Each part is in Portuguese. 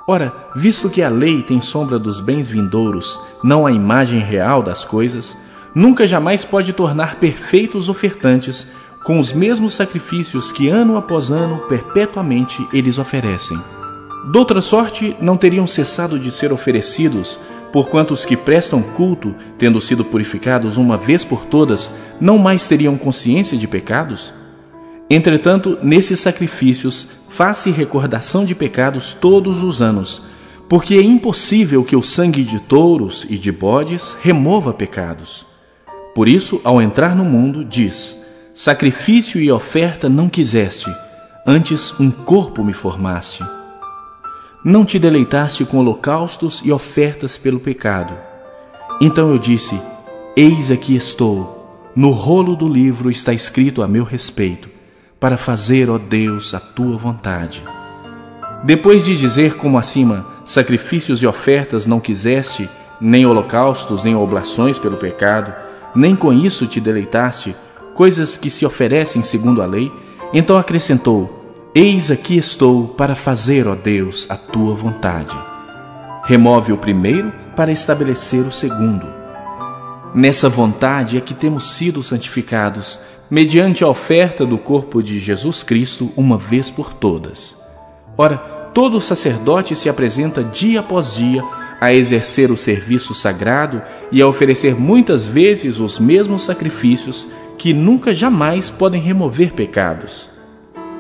Ora, visto que a lei tem sombra dos bens vindouros, não a imagem real das coisas, nunca jamais pode tornar perfeitos ofertantes com os mesmos sacrifícios que ano após ano perpetuamente eles oferecem. Doutra sorte, não teriam cessado de ser oferecidos, porquanto os que prestam culto, tendo sido purificados uma vez por todas, não mais teriam consciência de pecados? Entretanto, nesses sacrifícios faz-se recordação de pecados todos os anos, porque é impossível que o sangue de touros e de bodes remova pecados. Por isso, ao entrar no mundo, diz: sacrifício e oferta não quiseste, antes um corpo me formaste. Não te deleitaste com holocaustos e ofertas pelo pecado. Então eu disse: eis aqui estou, no rolo do livro está escrito a meu respeito, para fazer, ó Deus, a tua vontade. Depois de dizer como acima, sacrifícios e ofertas não quiseste, nem holocaustos, nem oblações pelo pecado, nem com isso te deleitaste, coisas que se oferecem segundo a lei, então acrescentou: eis aqui estou para fazer, ó Deus, a tua vontade. Remove o primeiro para estabelecer o segundo. Nessa vontade é que temos sido santificados, mediante a oferta do corpo de Jesus Cristo uma vez por todas. Ora, todo sacerdote se apresenta dia após dia a exercer o serviço sagrado e a oferecer muitas vezes os mesmos sacrifícios que nunca jamais podem remover pecados.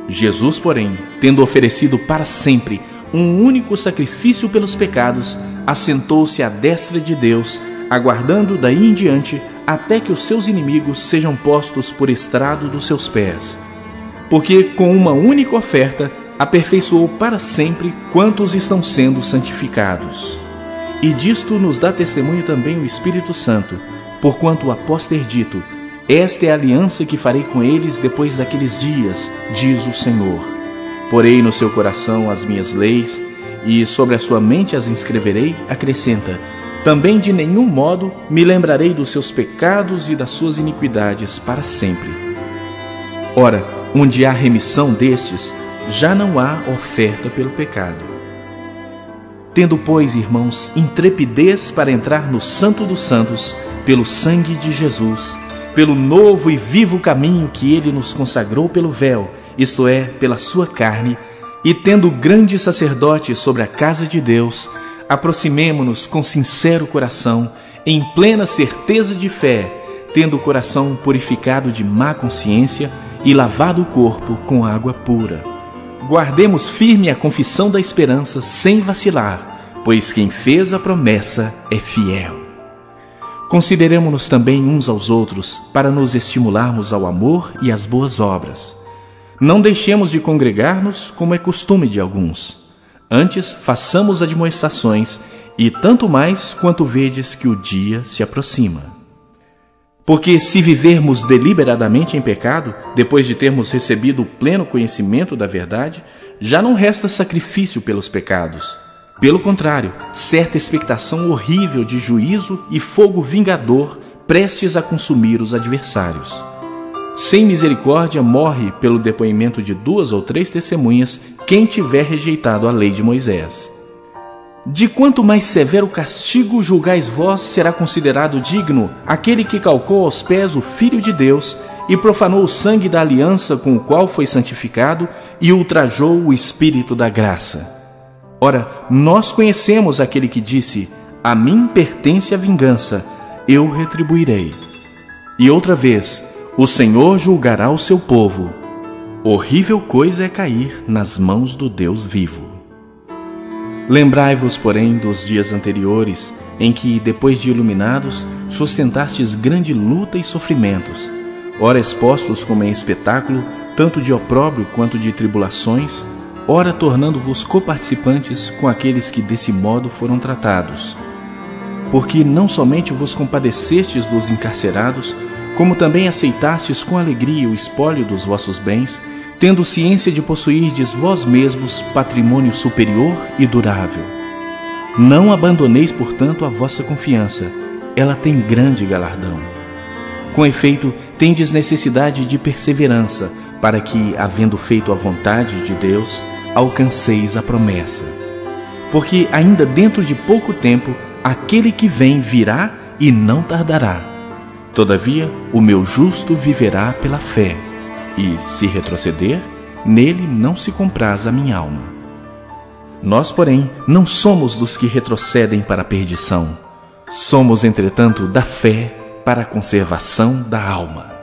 Jesus, porém, tendo oferecido para sempre um único sacrifício pelos pecados, assentou-se à destra de Deus, aguardando daí em diante até que os seus inimigos sejam postos por estrado dos seus pés. Porque com uma única oferta aperfeiçoou para sempre quantos estão sendo santificados. E disto nos dá testemunho também o Espírito Santo, porquanto após ter dito: esta é a aliança que farei com eles depois daqueles dias, diz o Senhor. Porei no seu coração as minhas leis, e sobre a sua mente as inscreverei, acrescenta: também de nenhum modo me lembrarei dos seus pecados e das suas iniquidades para sempre. Ora, onde há remissão destes, já não há oferta pelo pecado. Tendo, pois, irmãos, intrepidez para entrar no Santo dos Santos, pelo sangue de Jesus, pelo novo e vivo caminho que ele nos consagrou pelo véu, isto é, pela sua carne, e tendo grande sacerdote sobre a casa de Deus, aproximemo-nos com sincero coração, em plena certeza de fé, tendo o coração purificado de má consciência e lavado o corpo com água pura. Guardemos firme a confissão da esperança sem vacilar, pois quem fez a promessa é fiel. Consideremo-nos também uns aos outros, para nos estimularmos ao amor e às boas obras. Não deixemos de congregar-nos, como é costume de alguns. Antes, façamos admoestações, e tanto mais quanto vedes que o dia se aproxima. Porque se vivermos deliberadamente em pecado, depois de termos recebido o pleno conhecimento da verdade, já não resta sacrifício pelos pecados. Pelo contrário, certa expectação horrível de juízo e fogo vingador prestes a consumir os adversários. Sem misericórdia morre pelo depoimento de 2 ou 3 testemunhas quem tiver rejeitado a lei de Moisés. De quanto mais severo castigo julgais vós, será considerado digno aquele que calcou aos pés o Filho de Deus e profanou o sangue da aliança com o qual foi santificado e ultrajou o Espírito da graça. Ora, nós conhecemos aquele que disse: a mim pertence a vingança, eu retribuirei. E outra vez, o Senhor julgará o seu povo. Horrível coisa é cair nas mãos do Deus vivo. Lembrai-vos, porém, dos dias anteriores, em que, depois de iluminados, sustentastes grande luta e sofrimentos, ora expostos como em espetáculo, tanto de opróbrio quanto de tribulações, ora tornando-vos coparticipantes com aqueles que desse modo foram tratados. Porque não somente vos compadecestes dos encarcerados, como também aceitastes com alegria o espólio dos vossos bens, tendo ciência de possuirdes vós mesmos patrimônio superior e durável. Não abandoneis, portanto, a vossa confiança, ela tem grande galardão. Com efeito, tendes necessidade de perseverança, para que, havendo feito a vontade de Deus, alcanceis a promessa. porque ainda dentro de pouco tempo aquele que vem virá e não tardará. Todavia, o meu justo viverá pela fé, e, se retroceder, nele não se compraz a minha alma. Nós, porém, não somos dos que retrocedem para a perdição. Somos, entretanto, da fé para a conservação da alma.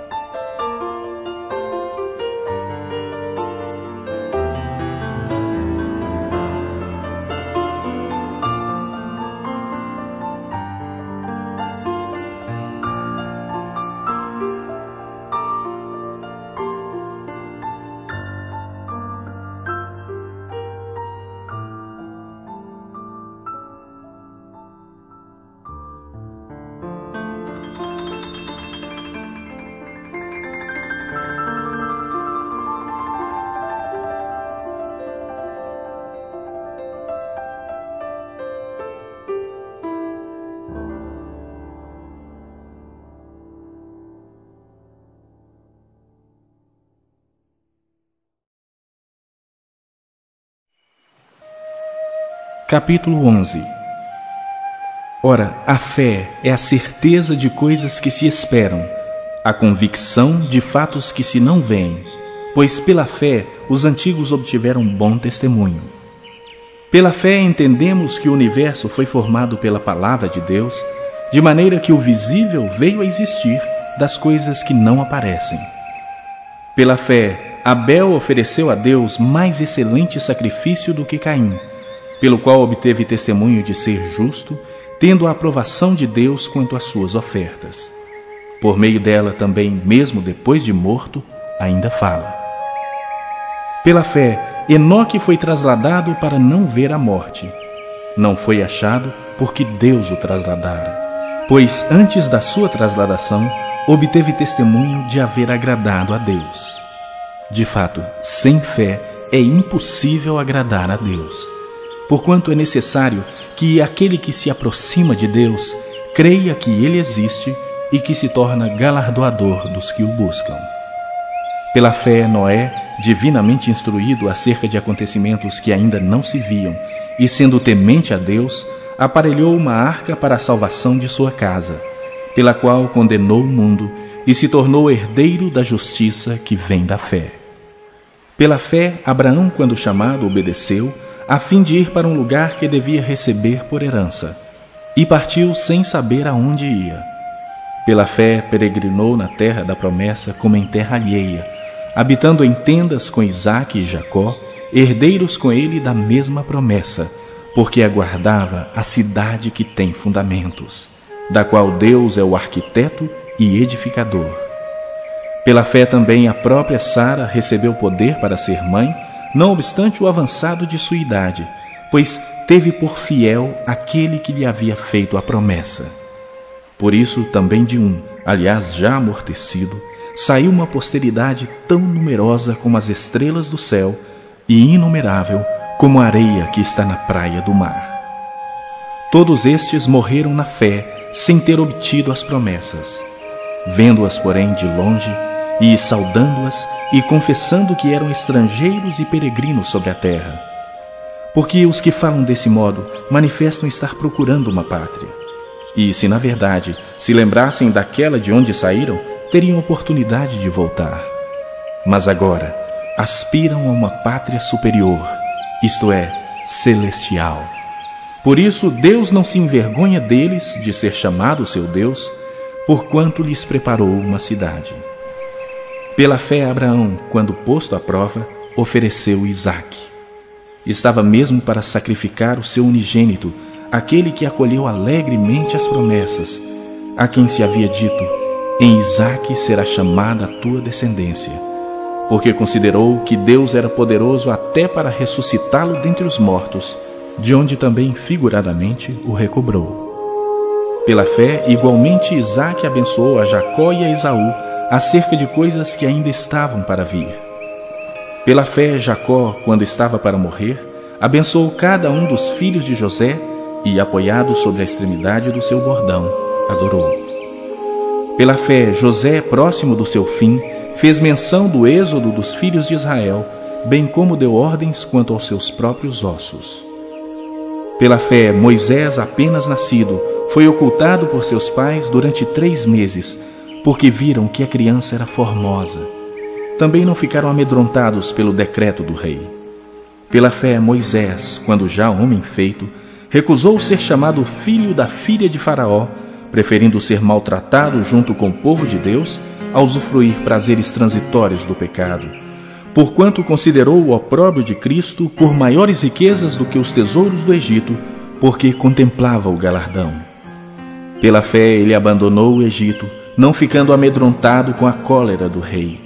Capítulo 11. Ora, a fé é a certeza de coisas que se esperam, a convicção de fatos que se não veem, pois pela fé os antigos obtiveram bom testemunho. Pela fé entendemos que o universo foi formado pela palavra de Deus, de maneira que o visível veio a existir das coisas que não aparecem. Pela fé, Abel ofereceu a Deus mais excelente sacrifício do que Caim, pelo qual obteve testemunho de ser justo, tendo a aprovação de Deus quanto às suas ofertas. Por meio dela também, mesmo depois de morto, ainda fala. Pela fé, Enoque foi trasladado para não ver a morte. Não foi achado porque Deus o trasladara, pois antes da sua trasladação, obteve testemunho de haver agradado a Deus. De fato, sem fé é impossível agradar a Deus, porquanto é necessário que aquele que se aproxima de Deus creia que Ele existe e que se torna galardoador dos que o buscam. Pela fé, Noé, divinamente instruído acerca de acontecimentos que ainda não se viam, e sendo temente a Deus, aparelhou uma arca para a salvação de sua casa, pela qual condenou o mundo e se tornou herdeiro da justiça que vem da fé. Pela fé, Abraão, quando chamado, obedeceu, a fim de ir para um lugar que devia receber por herança, e partiu sem saber aonde ia. Pela fé, peregrinou na terra da promessa como em terra alheia, habitando em tendas com Isaque e Jacó, herdeiros com ele da mesma promessa, porque aguardava a cidade que tem fundamentos, da qual Deus é o arquiteto e edificador. Pela fé também a própria Sara recebeu poder para ser mãe, não obstante o avançado de sua idade, pois teve por fiel aquele que lhe havia feito a promessa. Por isso também de um, aliás já amortecido, saiu uma posteridade tão numerosa como as estrelas do céu e inumerável como a areia que está na praia do mar. Todos estes morreram na fé, sem ter obtido as promessas. Vendo-as, porém, de longe, e saudando-as, e confessando que eram estrangeiros e peregrinos sobre a terra. Porque os que falam desse modo manifestam estar procurando uma pátria. E se na verdade se lembrassem daquela de onde saíram, teriam oportunidade de voltar. Mas agora aspiram a uma pátria superior, isto é, celestial. Por isso Deus não se envergonha deles de ser chamado seu Deus, porquanto lhes preparou uma cidade. Pela fé, Abraão, quando posto à prova, ofereceu Isaque. Estava mesmo para sacrificar o seu unigênito, aquele que acolheu alegremente as promessas, a quem se havia dito: em Isaque será chamada a tua descendência, porque considerou que Deus era poderoso até para ressuscitá-lo dentre os mortos, de onde também figuradamente o recobrou. Pela fé, igualmente Isaque abençoou a Jacó e a Esaú acerca de coisas que ainda estavam para vir. Pela fé, Jacó, quando estava para morrer, abençoou cada um dos filhos de José e, apoiado sobre a extremidade do seu bordão, adorou. Pela fé, José, próximo do seu fim, fez menção do êxodo dos filhos de Israel, bem como deu ordens quanto aos seus próprios ossos. Pela fé, Moisés, apenas nascido, foi ocultado por seus pais durante 3 meses, porque viram que a criança era formosa. Também não ficaram amedrontados pelo decreto do rei. Pela fé, Moisés, quando já homem feito, recusou ser chamado filho da filha de Faraó, preferindo ser maltratado junto com o povo de Deus a usufruir prazeres transitórios do pecado, porquanto considerou o opróbrio de Cristo por maiores riquezas do que os tesouros do Egito, porque contemplava o galardão. Pela fé ele abandonou o Egito, não ficando amedrontado com a cólera do rei.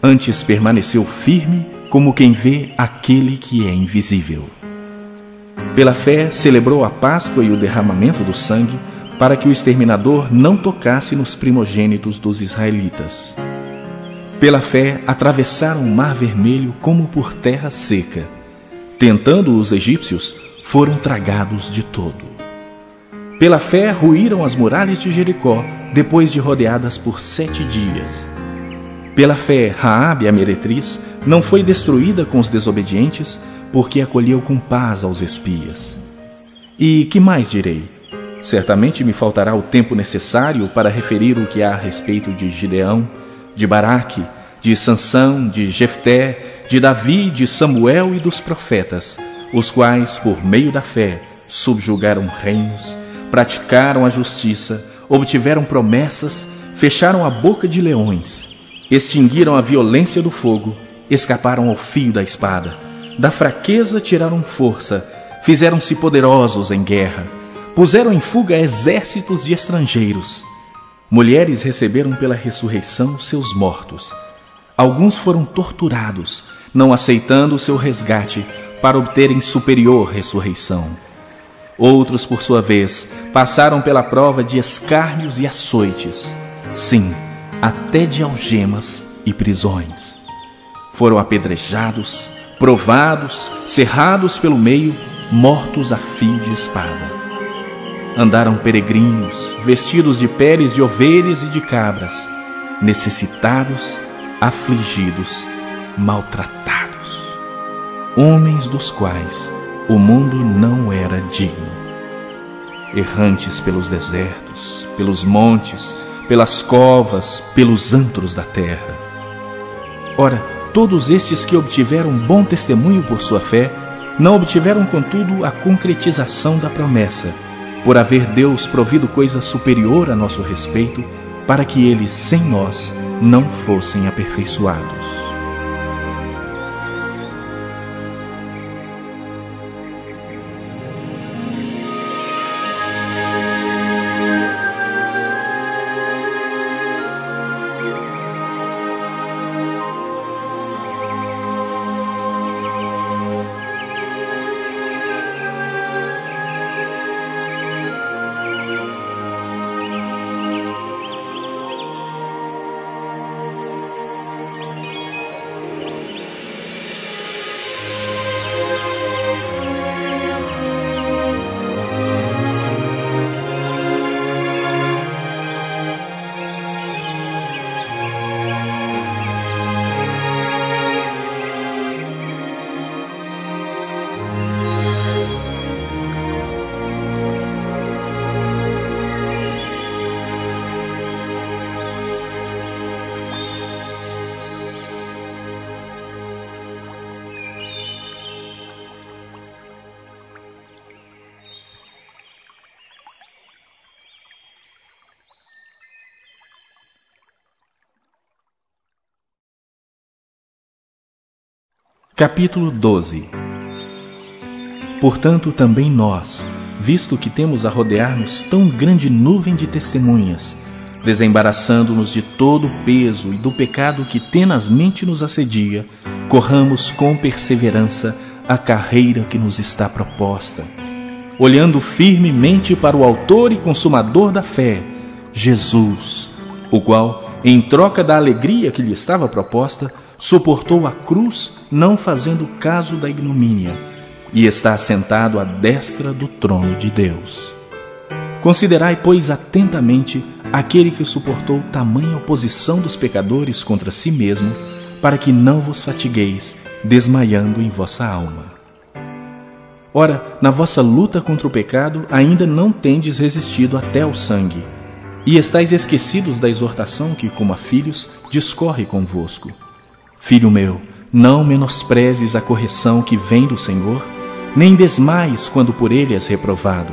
Antes permaneceu firme, como quem vê aquele que é invisível. Pela fé celebrou a Páscoa e o derramamento do sangue, para que o exterminador não tocasse nos primogênitos dos israelitas. Pela fé atravessaram o Mar Vermelho como por terra seca. Tentando os egípcios, foram tragados de todo. Pela fé ruíram as muralhas de Jericó, depois de rodeadas por 7 dias. Pela fé, Raabe, a meretriz, não foi destruída com os desobedientes, porque acolheu com paz aos espias. E que mais direi? Certamente me faltará o tempo necessário para referir o que há a respeito de Gideão, de Baraque, de Sansão, de Jefté, de Davi, de Samuel e dos profetas, os quais, por meio da fé, subjugaram reinos, praticaram a justiça, obtiveram promessas, fecharam a boca de leões, extinguiram a violência do fogo, escaparam ao fio da espada, da fraqueza tiraram força, fizeram-se poderosos em guerra, puseram em fuga exércitos de estrangeiros. Mulheres receberam pela ressurreição seus mortos. Alguns foram torturados, não aceitando o seu resgate para obterem superior ressurreição. Outros, por sua vez, passaram pela prova de escárnios e açoites. Sim, até de algemas e prisões. Foram apedrejados, provados, cerrados pelo meio, mortos a fio de espada. Andaram peregrinos, vestidos de peles de ovelhas e de cabras, necessitados, afligidos, maltratados, homens dos quais o mundo não era digno. Errantes pelos desertos, pelos montes, pelas covas, pelos antros da terra. Ora, todos estes que obtiveram bom testemunho por sua fé, não obtiveram, contudo, a concretização da promessa, por haver Deus provido coisa superior a nosso respeito, para que eles, sem nós, não fossem aperfeiçoados. Capítulo 12. Portanto, também nós, visto que temos a rodear-nos tão grande nuvem de testemunhas, desembaraçando-nos de todo o peso e do pecado que tenazmente nos assedia, corramos com perseverança a carreira que nos está proposta, olhando firmemente para o autor e consumador da fé, Jesus, o qual, em troca da alegria que lhe estava proposta, suportou a cruz, não fazendo caso da ignomínia, e está assentado à destra do trono de Deus. Considerai, pois, atentamente aquele que suportou tamanha oposição dos pecadores contra si mesmo, para que não vos fatigueis, desmaiando em vossa alma. Ora, na vossa luta contra o pecado, ainda não tendes resistido até ao sangue. E estáis esquecidos da exortação que, como a filhos, discorre convosco. Filho meu, não menosprezes a correção que vem do Senhor, nem desmaies quando por ele és reprovado.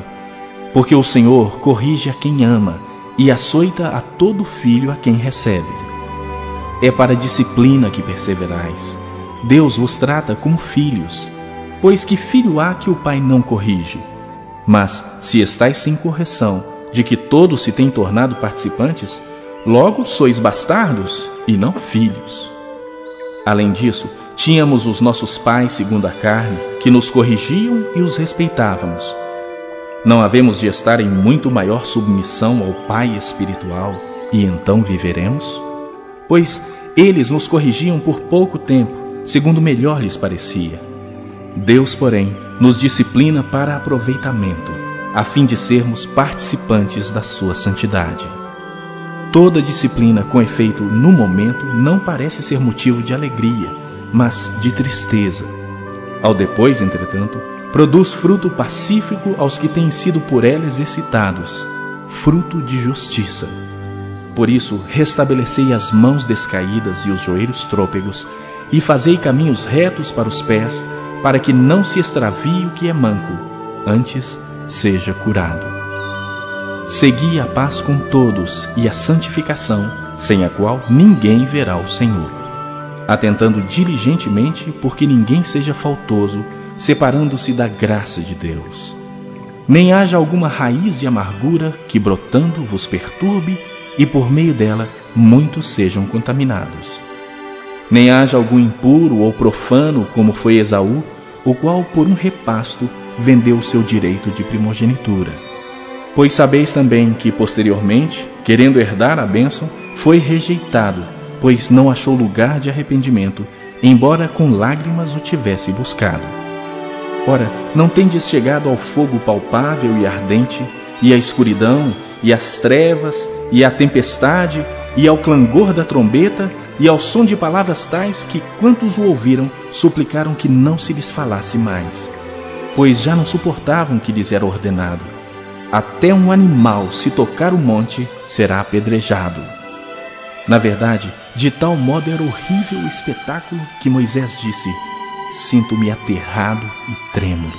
Porque o Senhor corrige a quem ama e açoita a todo filho a quem recebe. É para a disciplina que perseverais. Deus vos trata como filhos. Pois que filho há que o pai não corrige? Mas, se estáis sem correção, de que todos se têm tornado participantes, logo sois bastardos e não filhos. Além disso, tínhamos os nossos pais segundo a carne, que nos corrigiam e os respeitávamos. Não havemos de estar em muito maior submissão ao Pai espiritual, e então viveremos? Pois eles nos corrigiam por pouco tempo, segundo melhor lhes parecia. Deus, porém, nos disciplina para aproveitamento, a fim de sermos participantes da sua santidade. Toda disciplina com efeito no momento não parece ser motivo de alegria, mas de tristeza. Ao depois, entretanto, produz fruto pacífico aos que têm sido por ela exercitados, fruto de justiça. Por isso, restabelecei as mãos descaídas e os joelhos trôpegos, e fazei caminhos retos para os pés, para que não se extravie o que é manco, antes seja curado. Segui a paz com todos e a santificação, sem a qual ninguém verá o Senhor. Atentando diligentemente, porque ninguém seja faltoso, separando-se da graça de Deus. Nem haja alguma raiz de amargura que, brotando, vos perturbe, e por meio dela muitos sejam contaminados. Nem haja algum impuro ou profano, como foi Esaú, o qual por um repasto vendeu o seu direito de primogenitura. Pois sabeis também que, posteriormente, querendo herdar a bênção, foi rejeitado, pois não achou lugar de arrependimento, embora com lágrimas o tivesse buscado. Ora, não tendes chegado ao fogo palpável e ardente, e à escuridão, e às trevas, e à tempestade, e ao clangor da trombeta, e ao som de palavras tais que, quantos o ouviram, suplicaram que não se lhes falasse mais, pois já não suportavam o que lhes era ordenado. Até um animal, se tocar o monte, será apedrejado. Na verdade, de tal modo era horrível o espetáculo que Moisés disse: sinto-me aterrado e trêmulo.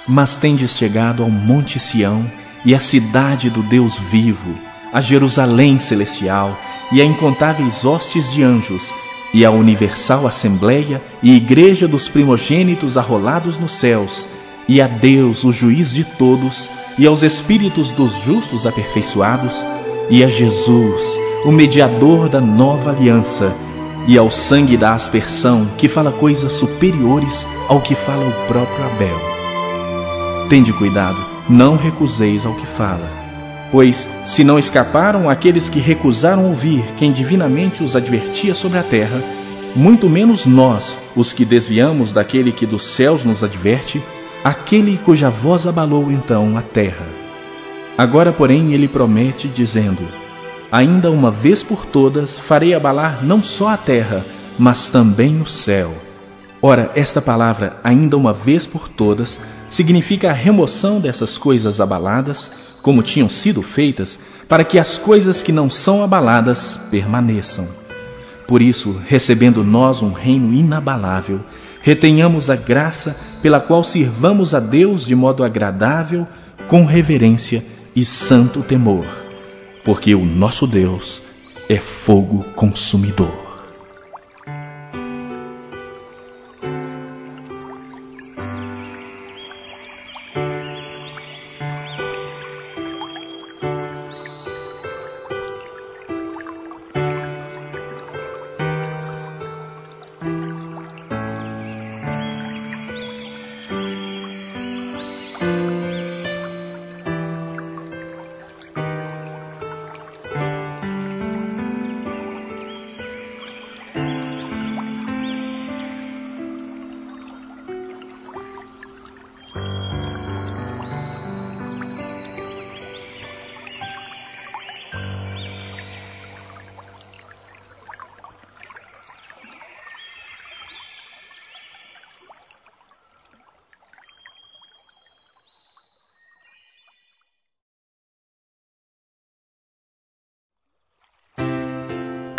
Mas tendes chegado ao monte Sião e à cidade do Deus vivo, a Jerusalém celestial e a incontáveis hostes de anjos, e a universal assembleia e igreja dos primogênitos arrolados nos céus, e a Deus, o juiz de todos, e aos espíritos dos justos aperfeiçoados, e a Jesus, o mediador da nova aliança, e ao sangue da aspersão, que fala coisas superiores ao que fala o próprio Abel. Tende cuidado, não recuseis ao que fala. Pois, se não escaparam aqueles que recusaram ouvir quem divinamente os advertia sobre a terra, muito menos nós, os que desviamos daquele que dos céus nos adverte, aquele cuja voz abalou então a terra. Agora, porém, ele promete, dizendo: ainda uma vez por todas farei abalar não só a terra, mas também o céu. Ora, esta palavra, ainda uma vez por todas, significa a remoção dessas coisas abaladas, como tinham sido feitas, para que as coisas que não são abaladas permaneçam. Por isso, recebendo nós um reino inabalável, retenhamos a graça pela qual sirvamos a Deus de modo agradável, com reverência e santo temor, porque o nosso Deus é fogo consumidor.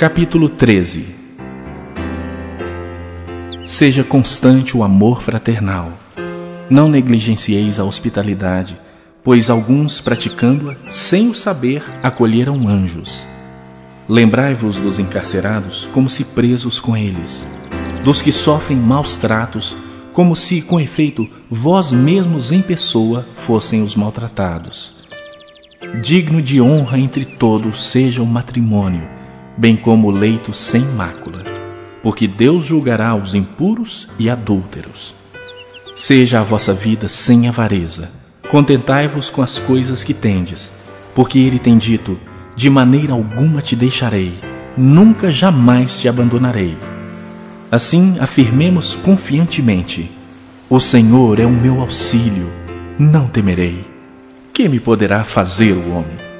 Capítulo 13. Seja constante o amor fraternal. Não negligencieis a hospitalidade, pois alguns, praticando-a, sem o saber, acolheram anjos. Lembrai-vos dos encarcerados, como se presos com eles, dos que sofrem maus tratos, como se, com efeito, vós mesmos em pessoa fossem os maltratados. Digno de honra entre todos seja o matrimônio, bem como o leito sem mácula, porque Deus julgará os impuros e adúlteros. Seja a vossa vida sem avareza. Contentai-vos com as coisas que tendes, porque ele tem dito: de maneira alguma te deixarei, nunca jamais te abandonarei. Assim afirmemos confiantemente: o Senhor é o meu auxílio, não temerei. Que me poderá fazer o homem?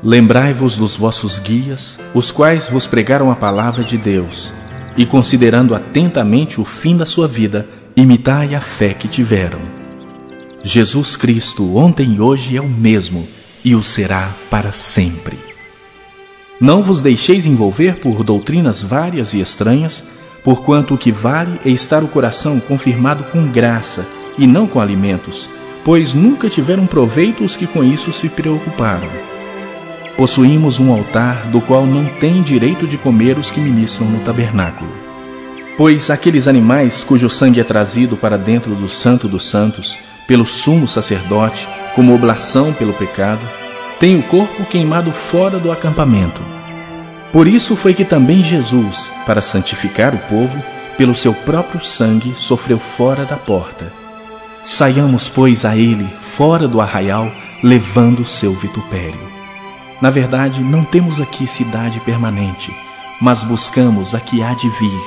Lembrai-vos dos vossos guias, os quais vos pregaram a palavra de Deus, e considerando atentamente o fim da sua vida, imitai a fé que tiveram. Jesus Cristo, ontem e hoje, é o mesmo, e o será para sempre. Não vos deixeis envolver por doutrinas várias e estranhas, porquanto o que vale é estar o coração confirmado com graça, e não com alimentos, pois nunca tiveram proveito os que com isso se preocuparam. Possuímos um altar do qual não têm direito de comer os que ministram no tabernáculo. Pois aqueles animais cujo sangue é trazido para dentro do Santo dos Santos, pelo sumo sacerdote, como oblação pelo pecado, têm o corpo queimado fora do acampamento. Por isso foi que também Jesus, para santificar o povo, pelo seu próprio sangue sofreu fora da porta. Saiamos, pois, a ele, fora do arraial, levando o seu vitupério. Na verdade, não temos aqui cidade permanente, mas buscamos a que há de vir.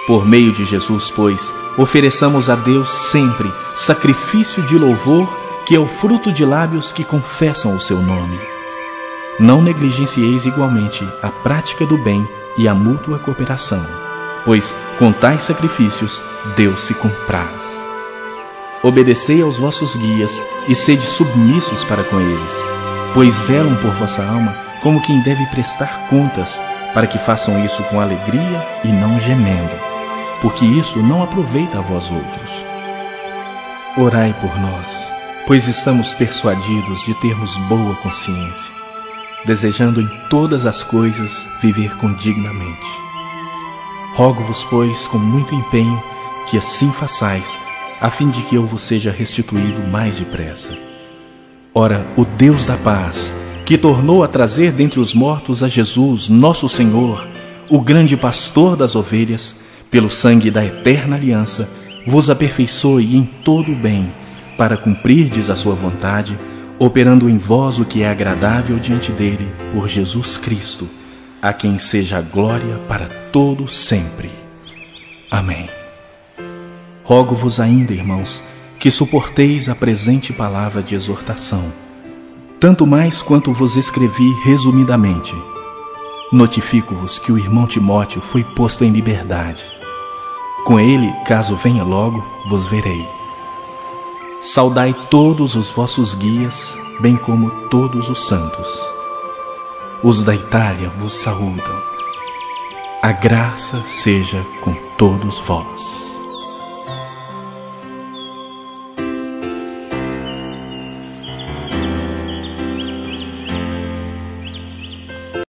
Por meio de Jesus, pois, ofereçamos a Deus sempre sacrifício de louvor, que é o fruto de lábios que confessam o seu nome. Não negligencieis igualmente a prática do bem e a mútua cooperação, pois com tais sacrifícios Deus se compraz. Obedecei aos vossos guias e sede submissos para com eles, pois velam por vossa alma como quem deve prestar contas, para que façam isso com alegria e não gemendo, porque isso não aproveita a vós outros. Orai por nós, pois estamos persuadidos de termos boa consciência, desejando em todas as coisas viver condignamente. Rogo-vos, pois, com muito empenho, que assim façais, a fim de que eu vos seja restituído mais depressa. Ora, o Deus da paz, que tornou a trazer dentre os mortos a Jesus, nosso Senhor, o grande pastor das ovelhas, pelo sangue da eterna aliança, vos aperfeiçoe em todo o bem, para cumprirdes a sua vontade, operando em vós o que é agradável diante dele, por Jesus Cristo, a quem seja a glória para todo sempre. Amém. Rogo-vos ainda, irmãos, que suporteis a presente palavra de exortação, tanto mais quanto vos escrevi resumidamente. Notifico-vos que o irmão Timóteo foi posto em liberdade. Com ele, caso venha logo, vos verei. Saudai todos os vossos guias, bem como todos os santos. Os da Itália vos saúdam. A graça seja com todos vós.